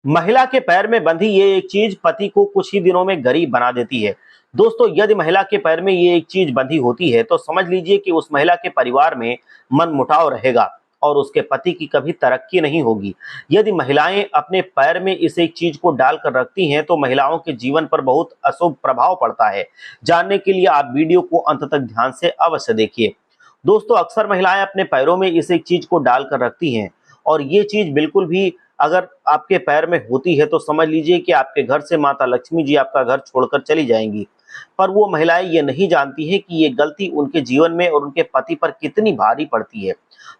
महिला के पैर में बंधी ये एक चीज पति को कुछ ही दिनों में गरीब बना देती है। दोस्तों, यदि महिला के पैर में ये एक चीज बंधी होती है तो समझ लीजिए कि उस महिला के परिवार में मनमुटाव रहेगा और उसके पति की कभी तरक्की नहीं होगी। यदि महिलाएं अपने पैर में इस एक चीज को डालकर रखती हैं तो महिलाओं के जीवन पर बहुत अशुभ प्रभाव पड़ता है। जानने के लिए आप वीडियो को अंत तक ध्यान से अवश्य देखिए। दोस्तों, अक्सर महिलाएं अपने पैरों में इस एक चीज को डालकर रखती हैं और ये चीज बिल्कुल भी अगर आपके पैर में होती है तो समझ लीजिए कि आपके घर से माता लक्ष्मी जी आपका घर छोड़कर चली जाएंगी। पर वो महिलाएं ये नहीं जानती हैं कि ये गलती उनके जीवन में और उनके पति पर कितनी भारी पड़ती है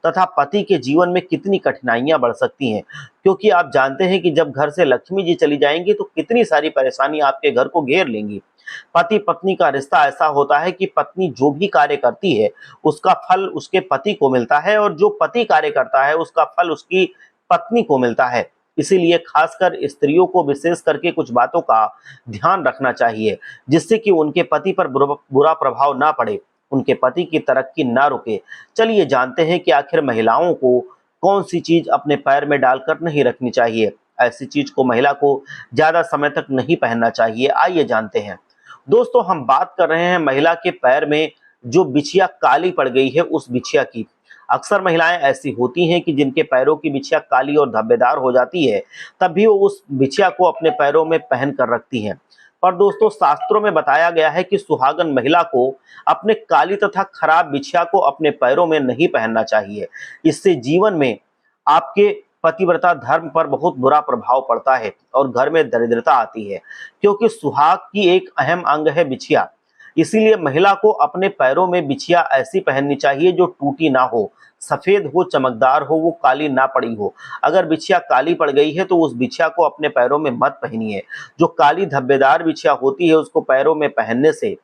तथा पति के जीवन में कितनी कठिनाइयां बढ़ सकती हैं। क्योंकि आप जानते हैं कि जब घर से लक्ष्मी जी चली जाएंगी तो कितनी सारी परेशानी आपके घर को घेर लेंगी। पति पत्नी का रिश्ता ऐसा होता है कि पत्नी जो भी कार्य करती है उसका फल उसके पति को मिलता है और जो पति कार्य करता है उसका फल उसकी पत्नी को मिलता है। इसीलिए खासकर स्त्रियों को विशेष करके कुछ बातों का ध्यान रखना चाहिए जिससे कि उनके पति पर बुरा प्रभाव ना पड़े, उनके पति की तरक्की ना रुके। चलिए जानते हैं कि आखिर महिलाओं को कौन सी चीज अपने पैर में डालकर नहीं रखनी चाहिए। ऐसी चीज को महिला को ज्यादा समय तक नहीं पहनना चाहिए। आइए जानते हैं। दोस्तों, हम बात कर रहे हैं महिला के पैर में जो बिछिया काली पड़ गई है उस बिछिया की। अक्सर महिलाएं ऐसी होती हैं कि जिनके पैरों की बिछिया काली और धब्बेदार हो जाती है, तब भी वो उस बिछिया को अपने पैरों में पहन कर रखती हैं। पर दोस्तों, शास्त्रों में बताया गया है कि सुहागन महिला को अपने काली तथा खराब बिछिया को अपने पैरों में नहीं पहनना चाहिए। इससे जीवन में आपके पतिव्रता धर्म पर बहुत बुरा प्रभाव पड़ता है और घर में दरिद्रता आती है, क्योंकि सुहाग की एक अहम अंग है बिछिया। इसीलिए महिला को अपने पैरों में बिछिया ऐसी पहननी चाहिए जो टूटी ना हो, सफेद हो, चमकदार हो, वो काली ना पड़ी हो। अगर बिछिया काली पड़ गई है तो उस बिछिया को अपने पैरों में मत पहनिए। जो काली धब्बेदार बिछिया होती है उसको पैरों में पहनने से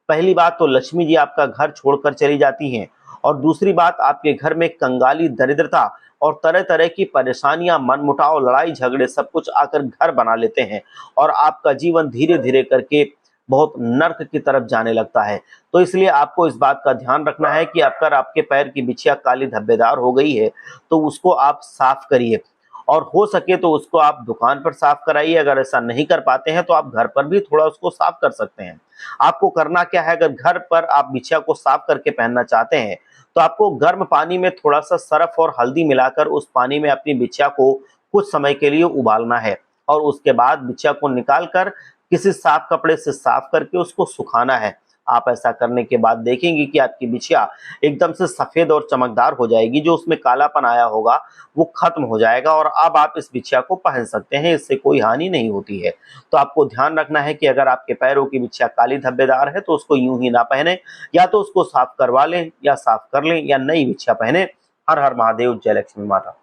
पहली बात तो लक्ष्मी जी आपका घर छोड़कर चली जाती हैं और दूसरी बात आपके घर में कंगाली, दरिद्रता और तरह तरह की परेशानियां, मनमुटाव, लड़ाई झगड़े सब कुछ आकर घर बना लेते हैं और आपका जीवन धीरे धीरे करके बहुत नर्क की तरफ जाने लगता है। तो इसलिए आपको इस बात का ध्यान रखना है कि अगर आपके पैर की बिछिया काली धब्बेदार हो गई है तो उसको आप साफ करिए और हो सके तो उसको आप दुकान पर साफ कराइए। अगर ऐसा नहीं कर पाते हैं तो आप घर पर भी थोड़ा उसको साफ कर सकते हैं। आपको करना क्या है, अगर घर पर आप बिछिया को साफ करके पहनना चाहते हैं तो आपको गर्म पानी में थोड़ा सा सर्फ और हल्दी मिलाकर उस पानी में अपनी बिछिया को कुछ समय के लिए उबालना है और उसके बाद बिछिया को निकाल कर किसी साफ कपड़े से साफ करके उसको सुखाना है। आप ऐसा करने के बाद देखेंगे कि आपकी बिछिया एकदम से सफेद और चमकदार हो जाएगी। जो उसमें कालापन आया होगा वो खत्म हो जाएगा और अब आप इस बिछिया को पहन सकते हैं। इससे कोई हानि नहीं होती है। तो आपको ध्यान रखना है कि अगर आपके पैरों की बिछिया काली धब्बेदार है तो उसको यूं ही ना पहने, या तो उसको साफ करवा लें या साफ कर लें या नई बिछिया पहने। हर हर महादेव, जय लक्ष्मी माता।